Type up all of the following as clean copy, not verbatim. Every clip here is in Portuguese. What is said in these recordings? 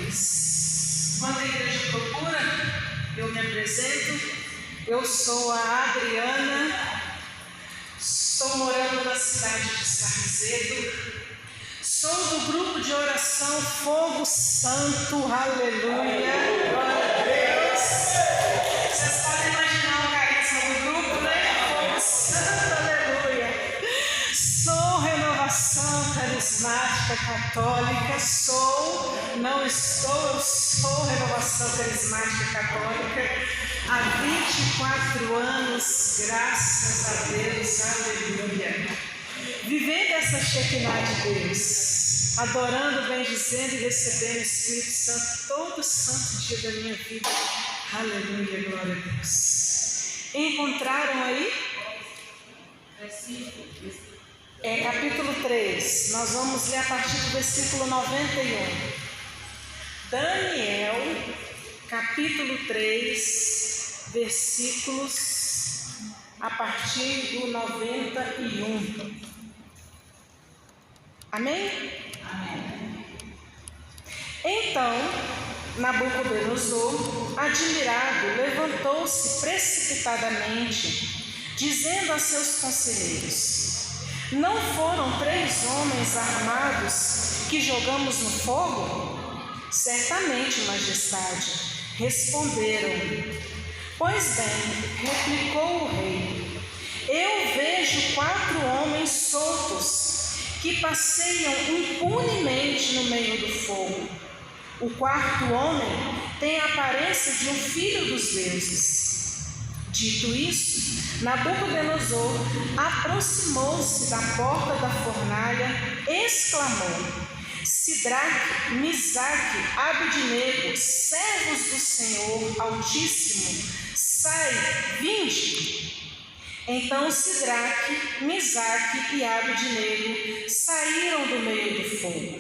Deus. Quando a igreja procura, eu me apresento. Eu sou a Adriana, estou morando na cidade de Sarzedo. Sou do grupo de oração Fogo Santo, aleluia, glória a Deus. Vocês podem imaginar o carisma do grupo, né? Fogo Santo, aleluia. Sou Renovação Carismática Católica, eu sou Renovação Carismática Católica há 24 anos, graças a Deus, aleluia. Vivendo essa Shekinah de Deus, adorando, bendizendo e recebendo o Espírito Santo todo santo dia da minha vida, aleluia, glória a Deus. Encontraram aí? Capítulo 3, nós vamos ler a partir do versículo 91. Daniel, capítulo 3, versículos a partir do 91. Amém? Amém. Então, Nabucodonosor, admirado, levantou-se precipitadamente, dizendo a seus conselheiros: não foram 3 homens armados que jogamos no fogo? Certamente, majestade, responderam. Pois bem, replicou o rei, eu vejo 4 homens soltos que passeiam impunemente no meio do fogo. O 4º homem tem a aparência de um filho dos deuses. Dito isso, Nabucodonosor aproximou-se da porta da fornalha, exclamou: Sidraque, Misaque, Abdenego, servos do Senhor Altíssimo, vinde. Então Sidraque, Misaque e Abdenego saíram do meio do fogo.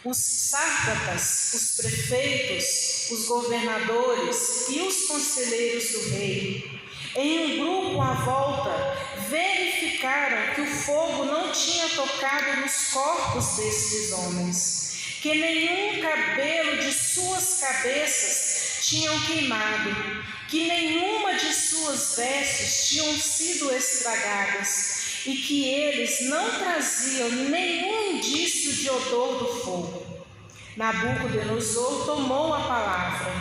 Os sátrapas, os prefeitos, os governadores e os conselheiros do rei, em um grupo à volta, verificaram que o fogo não tinha tocado nos corpos destes homens, que nenhum cabelo de suas cabeças tinham queimado, que nenhuma de suas vestes tinham sido estragadas e que eles não traziam nenhum indício de odor do fogo. Nabucodonosor tomou a palavra.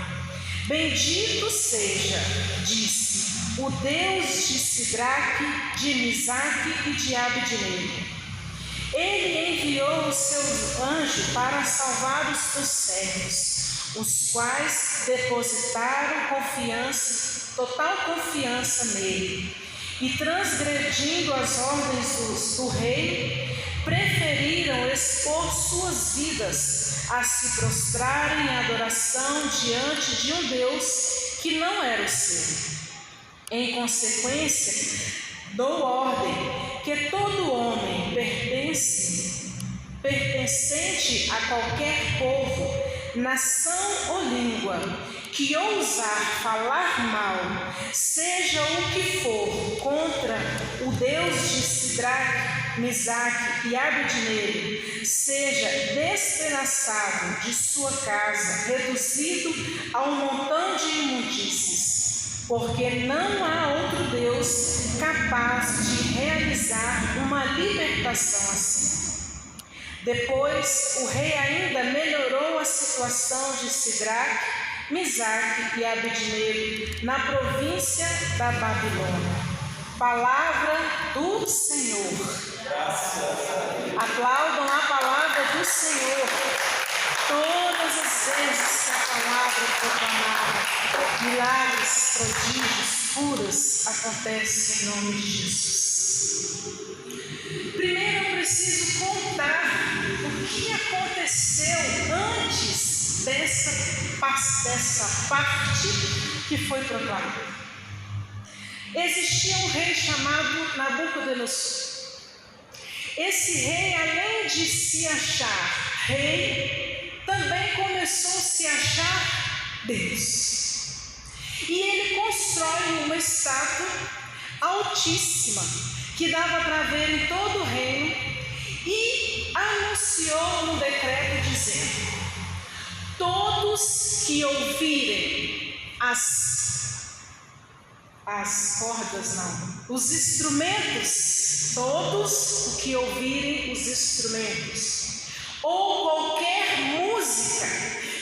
Bendito seja, disse, o Deus de Sidraque, de Misaque e de Abdenego. Ele enviou o seu anjo para salvar os seus servos, os quais depositaram total confiança nele, e transgredindo as ordens do rei, preferiram expor suas vidas a se prostrarem em adoração diante de um Deus que não era o seu. Em consequência, dou ordem que todo homem pertencente a qualquer povo, nação ou língua, que ousar falar mal, seja o que for, contra o Deus de Sidraque, Misaque e Abdenego, seja despedaçado de sua casa, reduzido a um montão de imundícies, porque não há outro Deus capaz de realizar uma libertação assim. Depois, o rei ainda melhorou a situação de Sidraque, Misaque e Abdenego na província da Babilônia. Palavra do Senhor. Aplaudam a palavra do Senhor. Todas as vezes que a palavra é proclamada, milagres, prodígios, curas acontecem em nome de Jesus. Primeiro eu preciso contar o que aconteceu antes dessa parte que foi proclamada. Existia um rei chamado Nabucodonosor. Esse rei, além de se achar rei, também começou a se achar Deus. E ele constrói uma estátua altíssima, que dava para ver em todo o reino, e anunciou um decreto dizendo: Todos que ouvirem os instrumentos, todos o que ouvirem os instrumentos, ou qualquer música,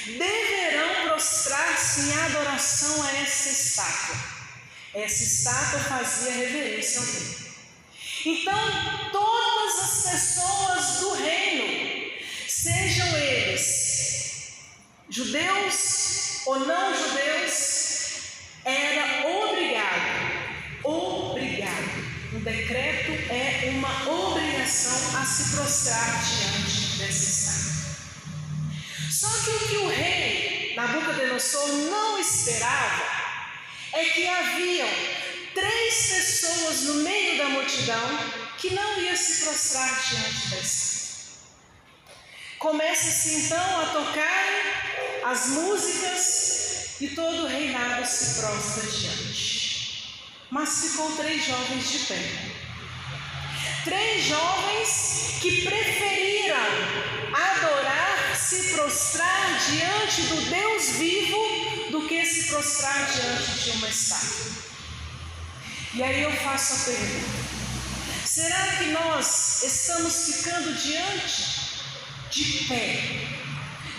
deverão prostrar-se em adoração a essa estátua. Essa estátua fazia reverência ao rei. Então, todas as pessoas do reino, sejam eles judeus ou não judeus, era obrigado. Um decreto é uma obrigação a se prostrar diante dessa estátua. Só que o que o rei Nabucodonosor não esperava é que haviam 3 pessoas no meio da multidão que não iam se prostrar diante da estátua. Começa-se então a tocar as músicas e todo o reinado se prostra diante. Mas ficou 3 jovens de pé. 3 jovens que preferiram adorar, se prostrar diante do Deus vivo do que se prostrar diante de uma estátua. E aí eu faço a pergunta: será que nós estamos ficando de pé,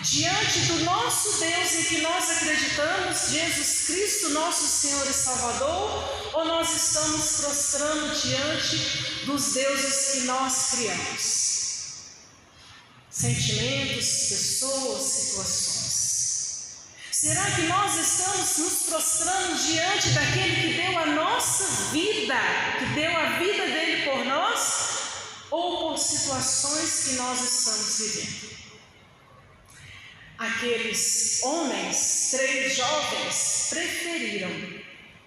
diante do nosso Deus em que nós acreditamos, Jesus Cristo, nosso Senhor e Salvador, ou nós estamos prostrando diante dos deuses que nós criamos? Sentimentos, pessoas, situações. Será que nós estamos nos prostrando diante daquele que deu a nossa vida, que deu a vida dele por nós, ou por situações que nós estamos vivendo? Aqueles homens, 3 jovens, preferiram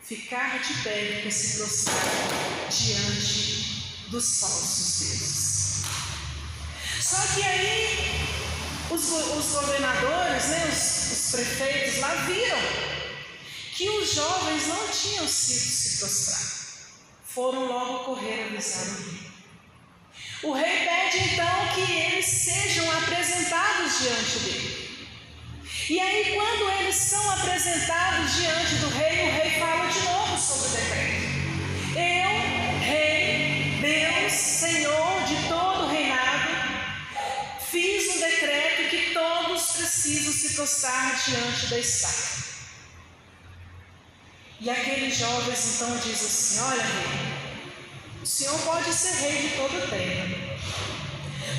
ficar de pé do que se prostrar diante dos falsos deuses. Só que aí os governadores, os prefeitos lá viram que os jovens não tinham sido se prostrar. Foram logo correr avisar o rei. O rei pede então que eles sejam apresentados diante dele. E aí, quando eles são apresentados diante do rei, o rei fala de novo sobre o decreto. Eu, rei, Deus, Senhor de todo o reinado, fiz um decreto que todos precisam se prostrar diante da estátua. E aqueles jovens então dizem assim: olha, rei, o Senhor pode ser rei de toda a terra,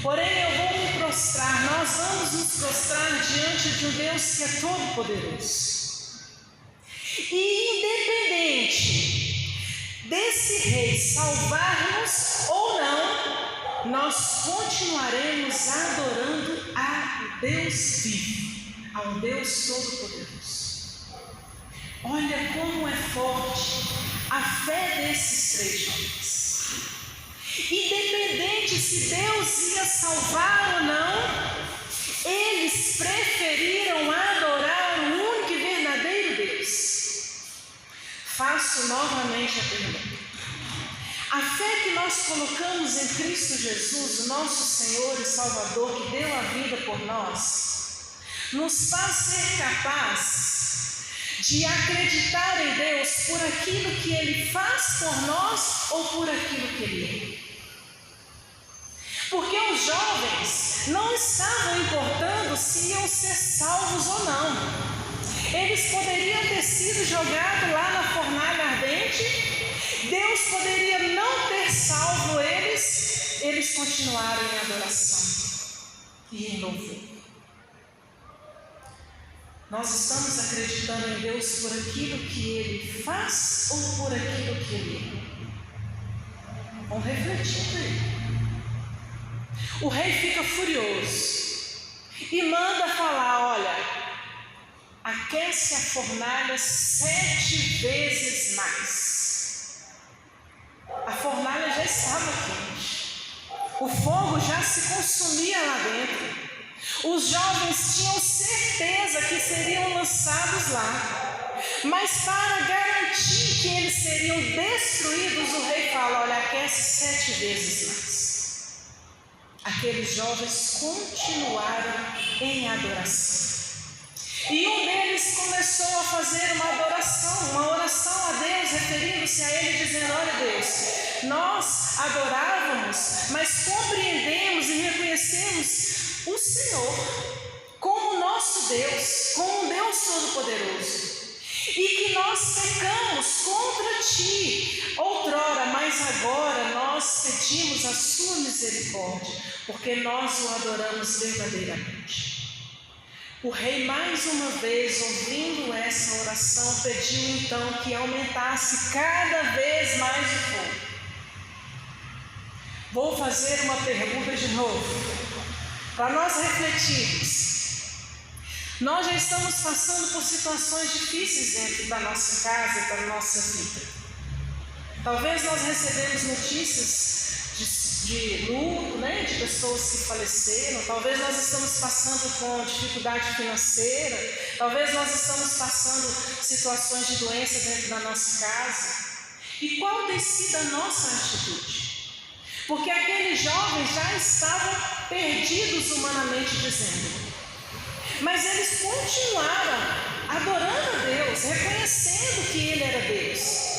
porém eu vou me prostrar, nós vamos nos prostrar diante de um Deus que é todo poderoso. E independente desse rei salvar-nos ou não, nós continuaremos adorando a Deus vivo, ao Deus todo-poderoso. Olha como é forte a fé desses 3 jovens. Independente se Deus ia salvar ou não, eles preferiram adorar o único e verdadeiro Deus. Faço novamente a pergunta: a fé que nós colocamos em Cristo Jesus, o nosso Senhor e Salvador, que deu a vida por nós, nos faz ser capaz de acreditar em Deus por aquilo que Ele faz por nós ou por aquilo que Ele é. Porque os jovens não estavam importando se iam ser salvos ou não. Eles poderiam ter sido jogados lá na fornalha ardente, Deus poderia não ter salvo eles continuaram em adoração e em louvor. Nós estamos acreditando em Deus por aquilo que Ele faz ou por aquilo que Ele é? Vamos refletir aí. O rei fica furioso e manda falar: olha, aquece a fornalha 7 vezes mais. A fornalha já estava quente, o fogo já se consumia lá dentro. Os jovens tinham certeza que seriam lançados lá, mas para garantir que eles seriam destruídos, o rei fala: olha, aquece 7 vezes mais. Aqueles jovens continuaram em adoração. E um deles começou a fazer uma oração a Deus, referindo-se a Ele, dizendo: olha Deus, nós adorávamos, mas compreendemos e reconhecemos o Senhor como nosso Deus, como um Deus Todo-Poderoso. E que nós pecamos contra Ti outrora, mas agora nós pedimos a Sua misericórdia, porque nós o adoramos verdadeiramente. O rei, mais uma vez, ouvindo essa oração, pediu então que aumentasse cada vez mais o fogo. Vou fazer uma pergunta de novo, para nós refletirmos. Nós já estamos passando por situações difíceis dentro da nossa casa, da nossa vida. Talvez nós recebemos notícias de luto, de pessoas que faleceram. Talvez nós estamos passando com dificuldade financeira. Talvez nós estamos passando situações de doença dentro da nossa casa. E qual tem sido a nossa atitude? Porque aqueles jovens já estavam perdidos humanamente dizendo, mas eles continuaram adorando a Deus, reconhecendo que Ele era Deus.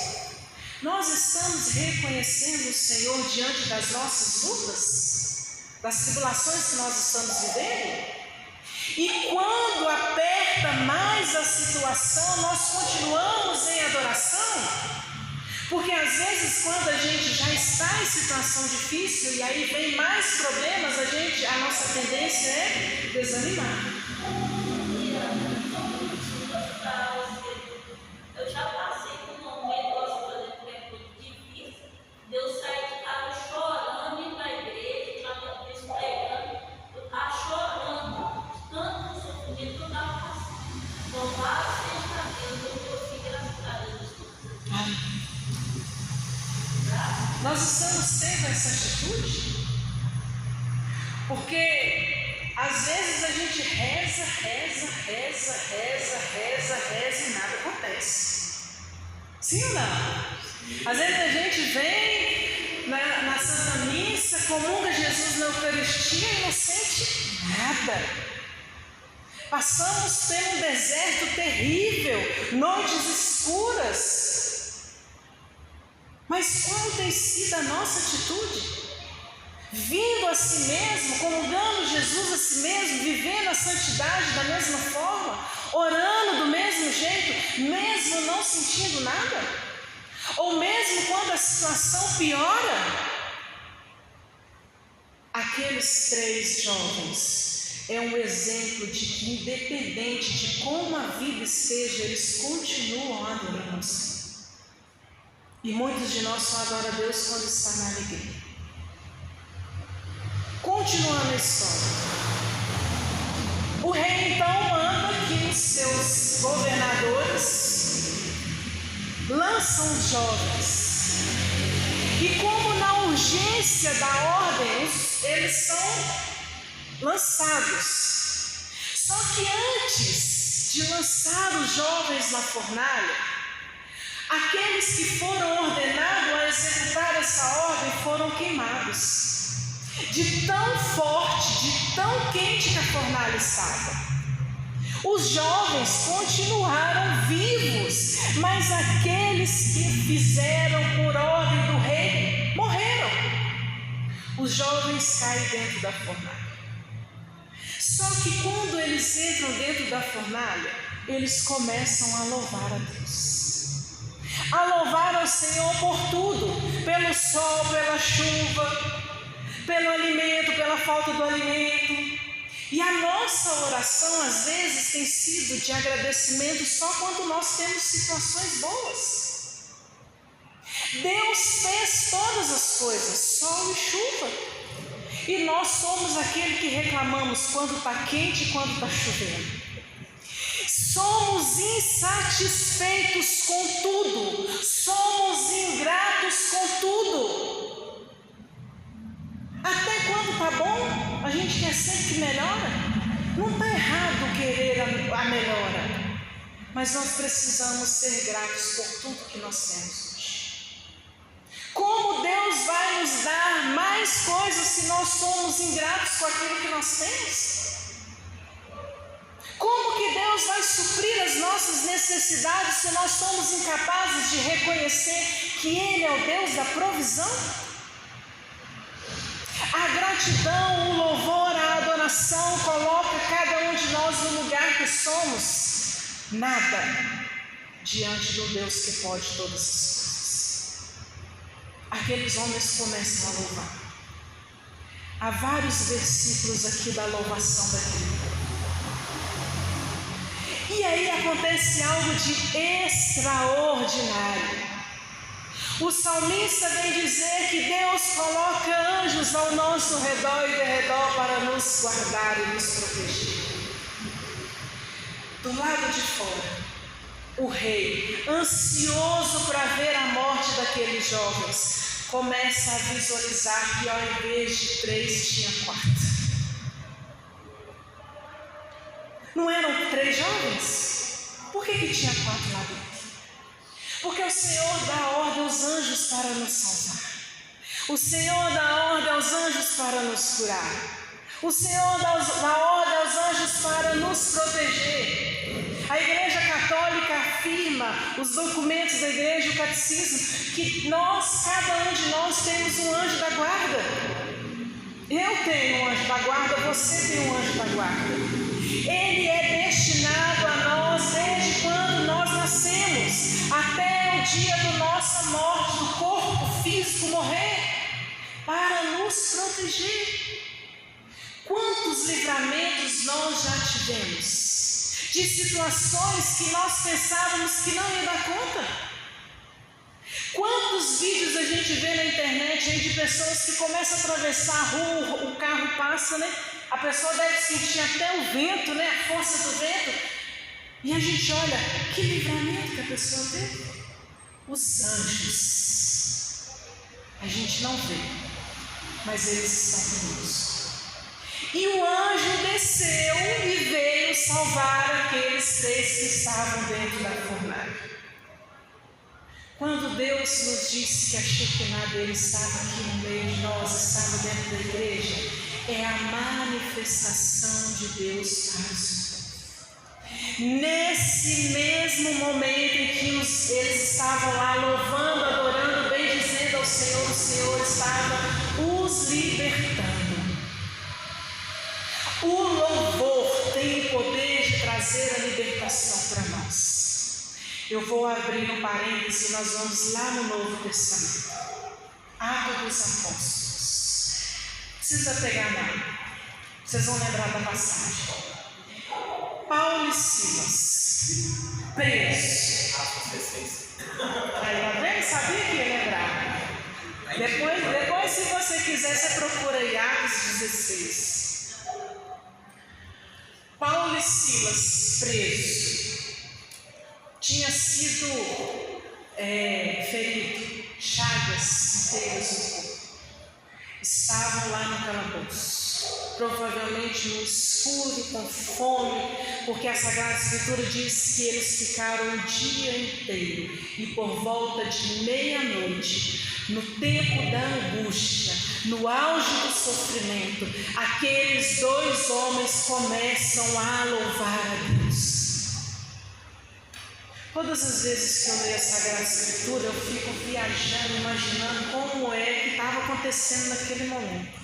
Nós estamos reconhecendo o Senhor diante das nossas lutas, das tribulações que nós estamos vivendo? E quando aperta mais a situação, nós continuamos em adoração? Porque às vezes quando a gente já está em situação difícil e aí vem mais problemas, a nossa tendência é desanimar. Eu já passei por um momento, por exemplo, que é muito difícil, de eu sair de casa chorando, indo para a igreja, pregando, eu estava chorando, tanto sofrimento que eu estava passando. Louvado seja Deus, eu consegui, graças a Deus. Nós estamos tendo essa atitude? Porque às vezes a gente reza e nada acontece. Sim ou não? Às vezes a gente vem na Santa Missa, comunga Jesus na Eucaristia e não sente nada. Passamos por um deserto terrível, noites escuras. Mas qual tem sido a nossa atitude? Vindo a si mesmo, comungando Jesus a si mesmo, vivendo a santidade da mesma forma, orando do mesmo jeito, mesmo não sentindo nada? Ou mesmo quando a situação piora? Aqueles 3 jovens é um exemplo de que, independente de como a vida esteja, eles continuam adorando ao Senhor. E muitos de nós só adoram a Deus quando está na alegria. Continuando a história, o rei então manda que os seus governadores lançam os jovens. E como na urgência da ordem, eles são lançados. Só que antes de lançar os jovens na fornalha, aqueles que foram ordenados a executar essa ordem foram queimados. De tão forte, de tão quente que a fornalha estava. Os jovens continuaram vivos, mas aqueles que fizeram por ordem do rei morreram. Os jovens caem dentro da fornalha. Só que quando eles entram dentro da fornalha, eles começam a louvar a Deus. A louvar ao Senhor por tudo, pelo sol, pela chuva, pelo alimento, pela falta do alimento. E a nossa oração às vezes tem sido de agradecimento só quando nós temos situações boas. Deus fez todas as coisas, sol e chuva. E nós somos aquele que reclamamos quando está quente e quando está chovendo. Somos insatisfeitos com tudo, somos ingratos com tudo. Até quando está bom, a gente quer sempre que melhora. Não está errado querer a melhora, mas nós precisamos ser gratos por tudo que nós temos hoje. Como Deus vai nos dar mais coisas se nós somos ingratos com aquilo que nós temos? Como que Deus vai suprir as nossas necessidades se nós somos incapazes de reconhecer que Ele é o Deus da provisão? A gratidão, o louvor, a adoração coloca cada um de nós no lugar que somos nada diante do Deus que pode todas as coisas. Aqueles homens começam a louvar. Há vários versículos aqui da louvação daquele povo. E aí acontece algo de extraordinário. O salmista vem dizer que Deus coloca anjos ao nosso redor e derredor para nos guardar e nos proteger. Do lado de fora, o rei, ansioso para ver a morte daqueles jovens, começa a visualizar que ao invés de 3 tinha 4. Não eram 3 jovens? Por que tinha 4 lá dentro? Porque o Senhor dá ordem aos anjos para nos salvar. O Senhor dá ordem aos anjos para nos curar. O Senhor dá ordem aos anjos para nos proteger. A Igreja Católica afirma, os documentos da Igreja, o catecismo, que nós, cada um de nós, temos um anjo da guarda. Eu tenho um anjo da guarda, você tem um anjo da guarda. Ele é destinado a nós desde quando nós nascemos, até o dia da nossa morte, do corpo físico morrer, para nos proteger. Quantos livramentos nós já tivemos de situações que nós pensávamos que não ia dar conta? Quantos vídeos a gente vê na internet aí de pessoas que começam a atravessar a rua, o carro passa, né? A pessoa deve sentir até o vento, né? A força do vento. E a gente olha, que livramento que a pessoa teve. Os anjos, a gente não vê, mas eles estão conosco. E o anjo desceu e veio salvar aqueles 3 que estavam dentro da fornalha. Quando Deus nos disse que a Shekinah dele estava aqui no meio de nós, estava dentro da igreja, é a manifestação de Deus para os seus. Nesse mesmo momento em que eles estavam lá louvando, adorando, bendizendo ao Senhor, o Senhor estava os libertando. O louvor tem o poder de trazer a libertação para nós. Eu vou abrir um parêntese e nós vamos lá no Novo Testamento. Atos dos Apóstolos. Não precisa pegar nada. Vocês vão lembrar da passagem. Paulo e Silas, presos. Aí, tá vendo? Sabia que ia lembrar. Depois, se você quiser, você procura aí Atos 16. Paulo e Silas, presos, tinha sido ferido, chagas inteiras no corpo. Estavam lá no calabouço, provavelmente no escuro, com fome, porque a Sagrada Escritura diz que eles ficaram o dia inteiro e por volta de meia-noite, no tempo da angústia, no auge do sofrimento, aqueles 2 homens começam a louvar a Deus. Todas as vezes que eu leio a Sagrada Escritura, eu fico viajando, imaginando como é que estava acontecendo naquele momento.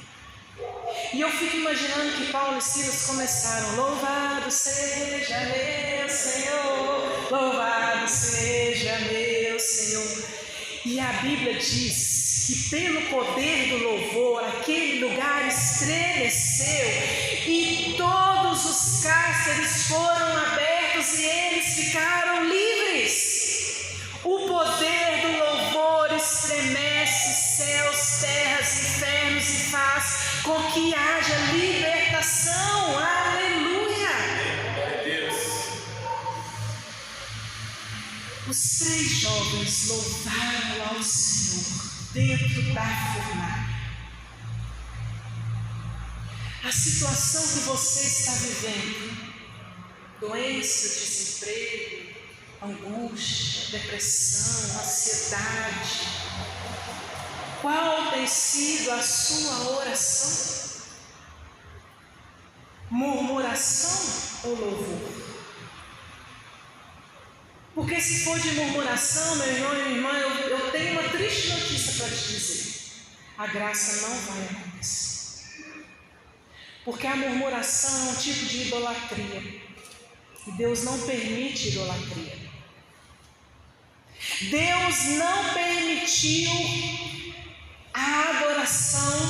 E eu fico imaginando que Paulo e Silas começaram: louvado seja meu Senhor, louvado seja meu Senhor. E a Bíblia diz que pelo poder do louvor, aquele lugar estremeceu e todos os cárceres foram abertos e eles ficaram livres. O poder do louvor estremece céus, terras, infernos e faz com que haja libertação. Aleluia! Os 3 jovens louvaram ao Senhor dentro da fornalha. A situação que você está vivendo, doença, desemprego, angústia, depressão, ansiedade, qual tem sido a sua oração? Murmuração ou louvor? Porque se for de murmuração, meu irmão e minha irmã, eu tenho uma triste notícia para te dizer. A graça não vai acontecer. Porque a murmuração é um tipo de idolatria. E Deus não permite idolatria. Deus não permitiu a adoração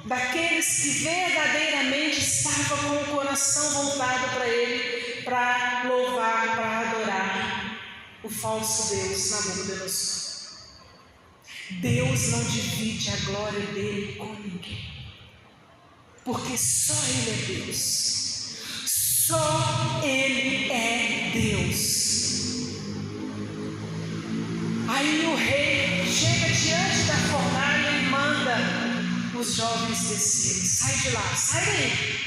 daqueles que verdadeiramente estavam com o coração voltado para Ele, para louvar, para adorar o falso Deus, Nabucodonosor. Deus não divide a glória dele com ninguém, porque só Ele é Deus, só Ele é Deus. Aí o rei chega diante da fornalha e manda os jovens descerem. Sai de lá, sai daí.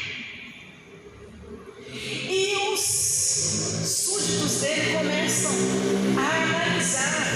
E os súditos dele começam a analisar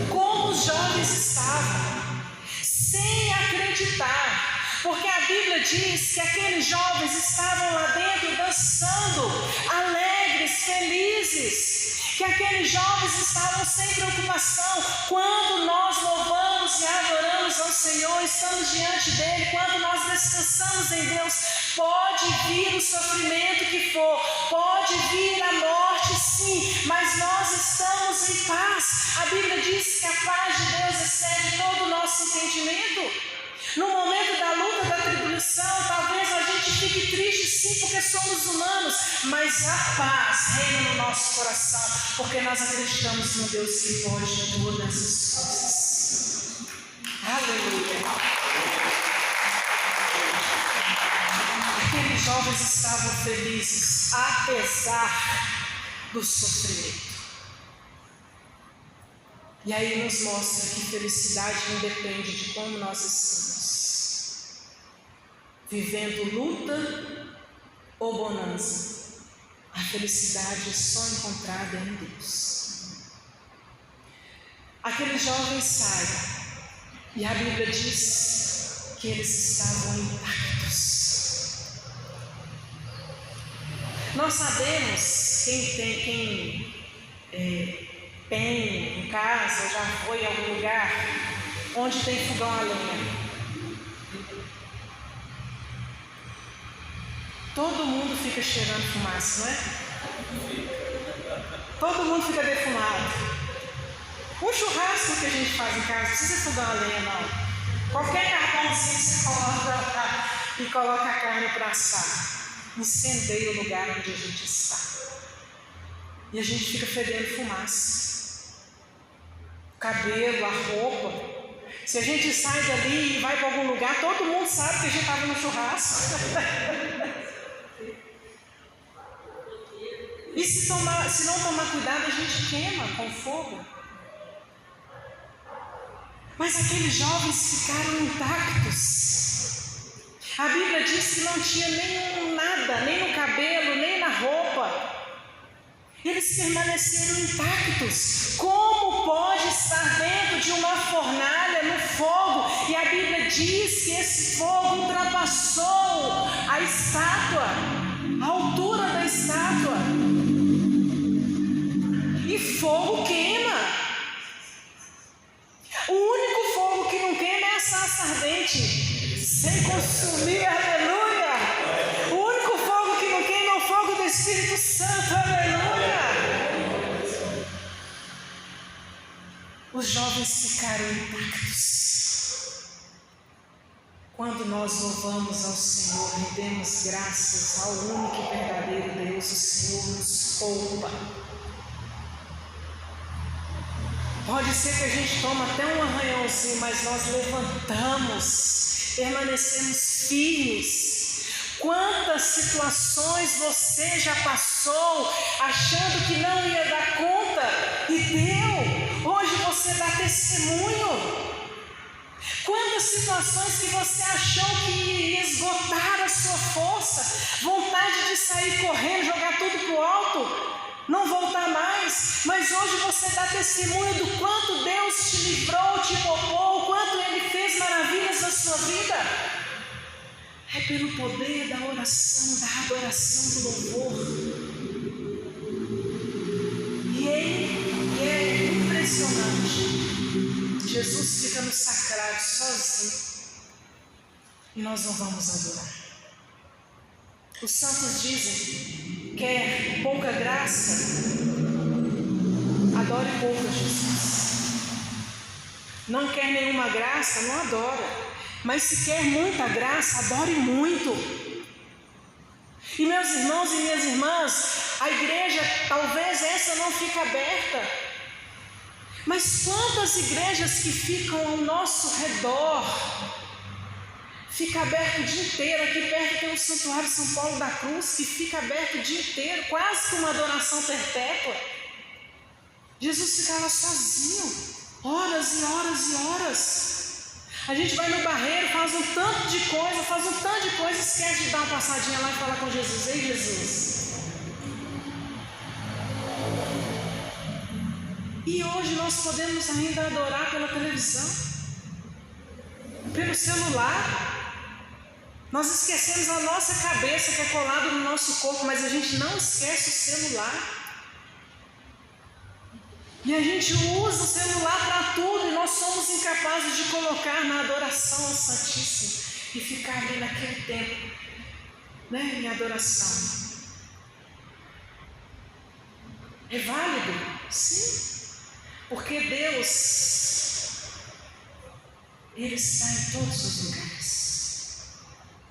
como os jovens estavam, sem acreditar, porque a Bíblia diz que aqueles jovens estavam lá dentro dançando, alegres, felizes, que aqueles jovens estavam sem preocupação. Quando nós louvamos e adoramos ao Senhor, estamos diante dEle, quando nós descansamos em Deus, pode vir o sofrimento que for, pode vir a morte sim, mas nós estamos em paz. A Bíblia diz que a paz de Deus excede todo o nosso entendimento. No momento da luta, da tribulação, talvez a gente fique triste sim, porque somos humanos, mas a paz reina no nosso coração, porque nós acreditamos no Deus que pode todas as coisas. Aleluia! Aqueles jovens estavam felizes, apesar do sofrimento. E aí nos mostra que felicidade não depende de como nós estamos, vivendo luta ou bonança. A felicidade é só encontrada em Deus. Aqueles jovens saem e a Bíblia diz que eles estavam intactos. Nós sabemos, quem tem em casa, já foi em algum lugar onde tem fogão a lenha. Todo mundo fica cheirando fumaça, não é? Todo mundo fica defumado. O churrasco que a gente faz em casa, não precisa fogão a lenha não. Qualquer carvãozinho você coloca e coloca a carne para assar. Incendeia o lugar onde a gente está. E a gente fica fedendo fumaça. O cabelo, a roupa. Se a gente sai dali e vai para algum lugar, todo mundo sabe que a gente estava no churrasco. E se não tomar cuidado, a gente queima com fogo. Mas aqueles jovens ficaram intactos. A Bíblia diz que não tinha nada, nem no cabelo, nem na roupa. Eles permaneceram intactos. Como pode estar dentro de uma fornalha no fogo? E a Bíblia diz que esse fogo ultrapassou a estátua, a altura da estátua. E fogo queima. O único fogo que não queima é a sarça ardente, sem consumir, aleluia. O único fogo que não queima é o fogo do Espírito Santo, aleluia. Os jovens ficaram intactos. Quando nós louvamos ao Senhor e demos graças ao único e verdadeiro Deus, o Senhor nos poupa. Pode ser que a gente tome até um arranhãozinho, mas nós levantamos, permanecemos firmes. Quantas situações você já passou achando que não ia dar conta e deu? Hoje você dá testemunho. Quantas situações que você achou que ia esgotar a sua força, vontade de sair correndo, jogar tudo para o alto, não voltar mais, mas hoje você dá testemunho do quanto Deus te livrou, te poupou, o quanto Ele fez maravilhas na sua vida. É pelo poder da oração, da adoração, do louvor. E em Jesus fica no sacrário sozinho e nós não vamos adorar. Os santos dizem: quer pouca graça, adore pouco a Jesus. Não quer nenhuma graça, não adora. Mas se quer muita graça, adore muito. E meus irmãos e minhas irmãs, a igreja, talvez essa não fique aberta, mas quantas igrejas que ficam ao nosso redor, fica aberto o dia inteiro. Aqui perto tem o Santuário São Paulo da Cruz, que fica aberto o dia inteiro, quase que uma adoração perpétua. Jesus ficava sozinho, horas e horas e horas. A gente vai no Barreiro, faz um tanto de coisa, esquece de dar uma passadinha lá e falar com Jesus: ei Jesus. E hoje nós podemos ainda adorar pela televisão, pelo celular. Nós esquecemos a nossa cabeça que é colada no nosso corpo, mas a gente não esquece o celular. E a gente usa o celular para tudo, e nós somos incapazes de colocar na adoração ao Santíssimo e ficar ali naquele tempo, em adoração. É válido? Sim, porque Deus, Ele está em todos os lugares,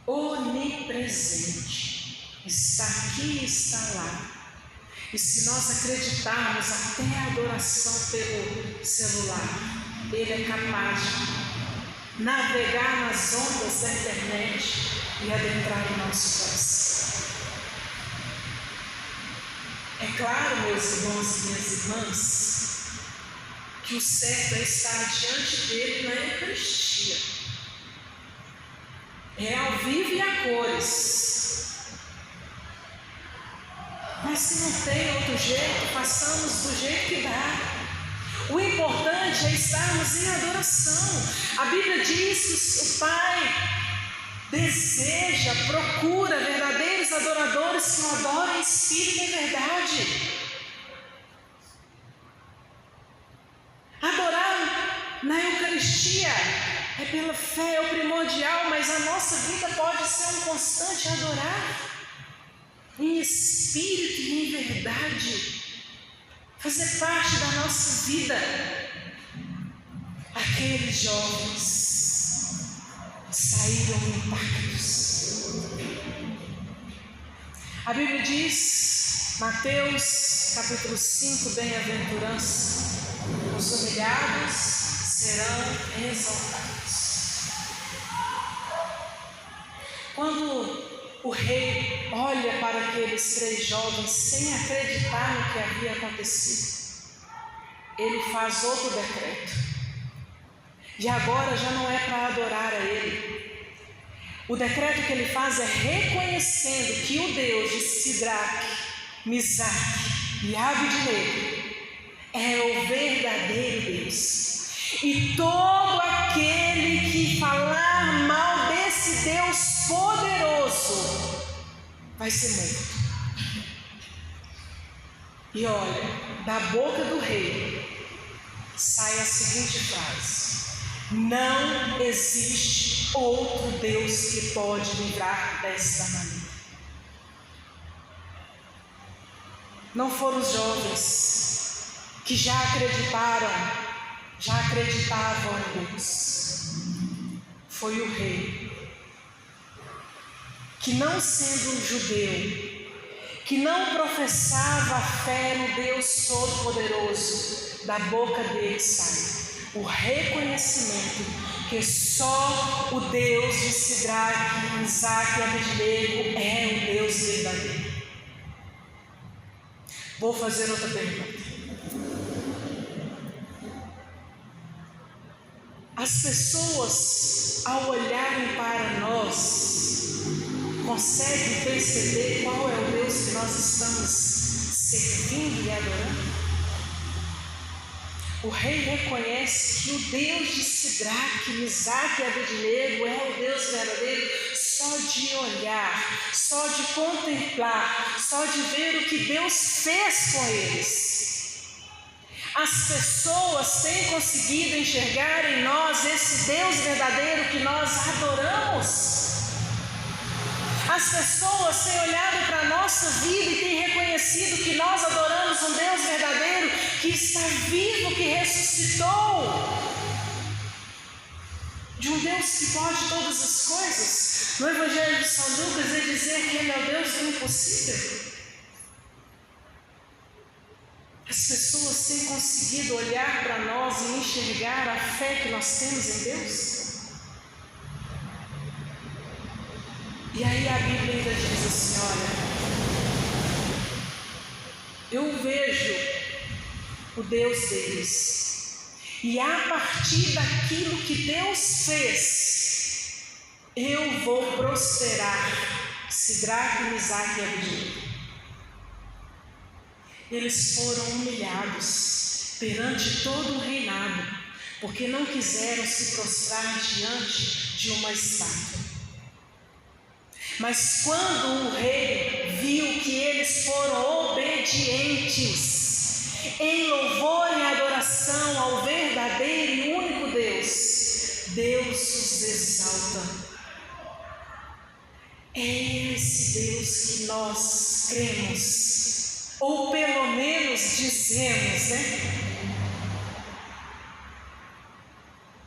onipresente, está aqui e está lá. E se nós acreditarmos até a adoração pelo celular, Ele é capaz de navegar nas ondas da internet e adentrar o nosso coração. É claro, meus irmãos e minhas irmãs, que o certo é estar diante dele na Eucaristia. É ao vivo e a cores. Mas se não tem outro jeito, façamos do jeito que dá. O importante é estarmos em adoração. A Bíblia diz que o Pai deseja, procura verdadeiros adoradores que o adorem em espírito e em verdade. Adorar na Eucaristia é pela fé, é o primordial, mas a nossa vida pode ser um constante adorar em espírito e em verdade, fazer parte da nossa vida. Aqueles jovens saíram intactos. A Bíblia diz, Mateus capítulo 5, bem-aventurança, os humilhados serão exaltados. Quando o rei olha para aqueles 3 jovens sem acreditar no que havia acontecido, ele faz outro decreto. E agora já não é para adorar a ele. O decreto que ele faz é reconhecendo que o Deus de Sidraque, Misaque e Abednego é o verdadeiro Deus. E todo aquele que falar mal desse Deus poderoso vai ser morto. E olha, da boca do rei sai a seguinte frase: não existe outro Deus que pode livrar desta maneira. Não foram os jovens que já acreditavam em Deus. Foi o rei que, não sendo judeu, que não professava a fé no Deus Todo-Poderoso, da boca dele sai o reconhecimento que só o Deus de Sidraque, Misaque e Abednego é o Deus verdadeiro. Vou fazer outra pergunta. As pessoas, ao olharem para nós, conseguem perceber qual é o Deus que nós estamos servindo e adorando? O rei reconhece que o Deus de Sidraque, Misaque e Abednego é o Deus verdadeiro só de olhar, só de contemplar, só de ver o que Deus fez com eles. As pessoas têm conseguido enxergar em nós esse Deus verdadeiro que nós adoramos. As pessoas têm olhado para a nossa vida e têm reconhecido que nós adoramos um Deus verdadeiro que está vivo, que ressuscitou. De um Deus que pode todas as coisas. No Evangelho de São Lucas é dizer que Ele é o Deus do impossível. As pessoas têm conseguido olhar para nós e enxergar a fé que nós temos em Deus? E aí a Bíblia ainda diz assim, olha, eu vejo o Deus deles, e a partir daquilo que Deus fez, eu vou prosperar Sidraque, Misaque e Abednego. Eles foram humilhados perante todo o reinado, porque não quiseram se prostrar diante de uma estátua. Mas quando o rei viu que eles foram obedientes, em louvor e adoração ao verdadeiro e único Deus, Deus os exalta. É esse Deus que nós cremos, ou pelo menos dizemos, né?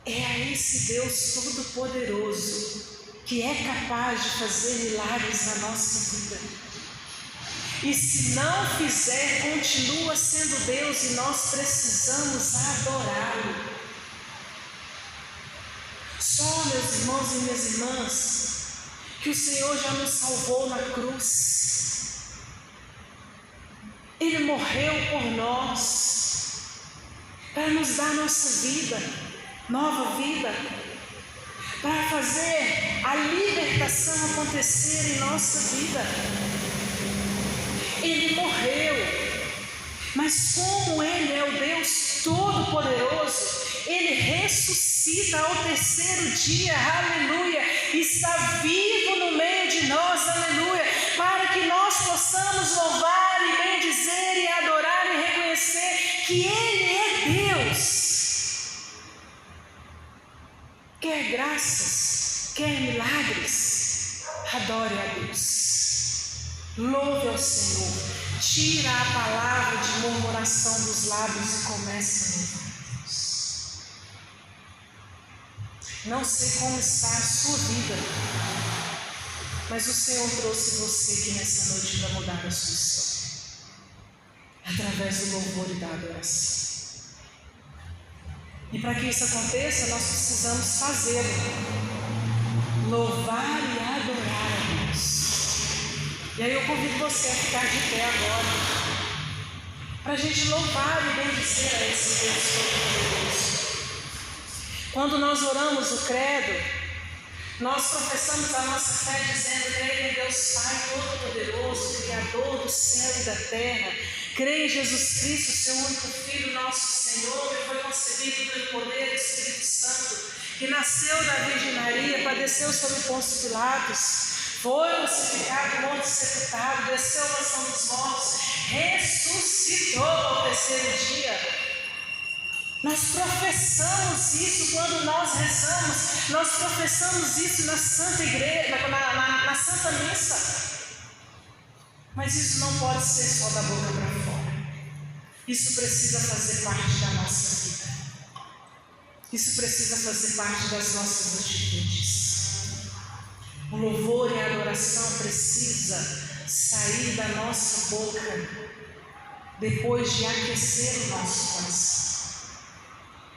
É a esse Deus Todo-Poderoso que é capaz de fazer milagres na nossa vida. E se não fizer, continua sendo Deus e nós precisamos adorá-lo. Só, meus irmãos e minhas irmãs, que o Senhor já nos salvou na cruz. Ele morreu por nós, para nos dar nossa vida, nova vida, para fazer a libertação acontecer em nossa vida. Ele morreu, mas como Ele é o Deus Todo-Poderoso, Ele ressuscita ao terceiro dia, aleluia, está vivo no meio de nós, aleluia, para que nós possamos louvar e bendizer e adorar e reconhecer que Ele é Deus. Quer graças, quer milagres, adore a Deus, louve ao Senhor, tira a palavra de murmuração dos lábios e comece a louvar a Deus. Não sei como está a sua vida, mas o Senhor trouxe você aqui nessa noite para mudar a sua história, através do louvor e da adoração. E para que isso aconteça, nós precisamos fazê-lo, louvar e adorar a Deus. E aí eu convido você a ficar de pé agora, para a gente louvar e bendizer a esse Deus Todo-Poderoso. Quando nós oramos o credo, nós professamos a nossa fé dizendo que Ele é Deus Pai Todo-Poderoso, Criador do céu e da terra. Creio em Jesus Cristo, seu único Filho, nosso Senhor, que foi concebido pelo poder do Espírito Santo, que nasceu da Virgem Maria, padeceu sob Pôncio Pilatos, foi crucificado, morto e sepultado, desceu à mansão dos mortos, ressuscitou ao terceiro dia. Nós professamos isso quando nós rezamos, nós professamos isso na Santa Igreja, na Santa Missa. Mas isso não pode ser só da boca para fora. Isso precisa fazer parte da nossa vida. Isso precisa fazer parte das nossas atitudes. O louvor e a adoração precisa sair da nossa boca depois de aquecer o nosso coração.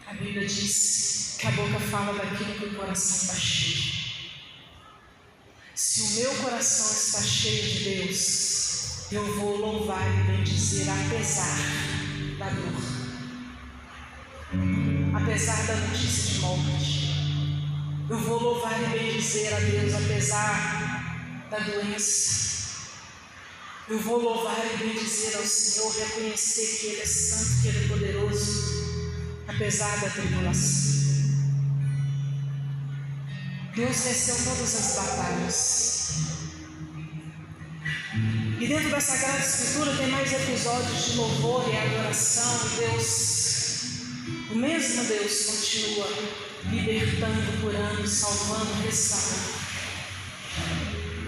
A Bíblia diz que a boca fala daquilo que o coração está cheio. Se o meu coração está cheio de Deus, eu vou louvar e bendizer apesar da dor, apesar da notícia de morte. Eu vou louvar e bendizer a Deus apesar da doença. Eu vou louvar e bendizer ao Senhor, reconhecer que Ele é santo, que Ele é poderoso, apesar da tribulação. Deus venceu todas as batalhas. E dentro da Sagrada Escritura tem mais episódios de louvor e adoração. Deus O mesmo Deus continua libertando, curando, salvando, restaurando.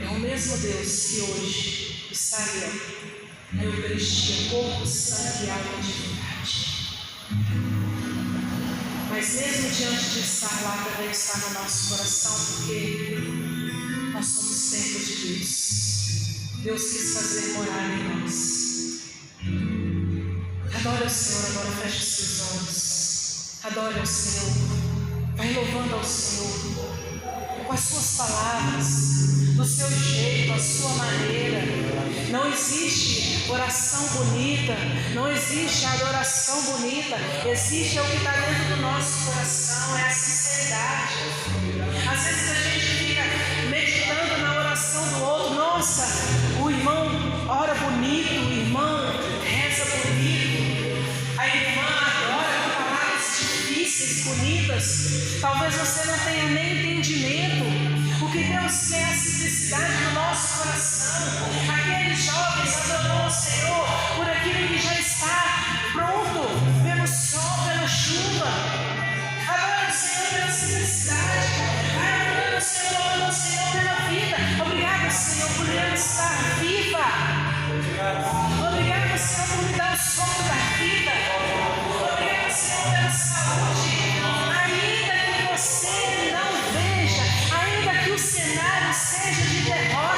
É o mesmo Deus que hoje está ali, na Eucaristia, corpo, sangue e água de verdade. Mas mesmo diante de estar lá, também está no nosso coração, porque nós somos templo de Deus. Deus quis fazer morar em nós. Adore ao Senhor, agora feche os seus olhos. Adore ao Senhor. Vai louvando ao Senhor com as suas palavras, do seu jeito, a sua maneira. Não existe oração bonita, não existe adoração bonita, existe o que está dentro do nosso coração, é a sinceridade. Às vezes a gente fica meditando na oração do outro. Nossa, o irmão ora bonito, o irmão reza bonito, a irmã adora com palavras difíceis, bonitas. Talvez você não tenha nem entendimento. O que Deus quer é a simplicidade do nosso coração. Aqueles jovens adoram ao Senhor por aquilo que já está pronto, pelo sol, pela chuva. Adora o Senhor pela simplicidade. Adora o Senhor, adora o Senhor pela vida. Obrigado, Senhor, por eu estar viva. Obrigado, Senhor, por me dar o sono da vida. Obrigado, Senhor, pela saúde. Ainda que você não veja, ainda que o cenário seja de derrota,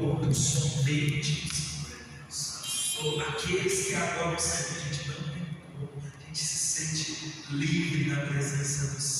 todos, somente o Senhor é Deus. Ou aqueles que adoram o Senhor, a gente não tem como, a gente se sente livre na presença do Senhor.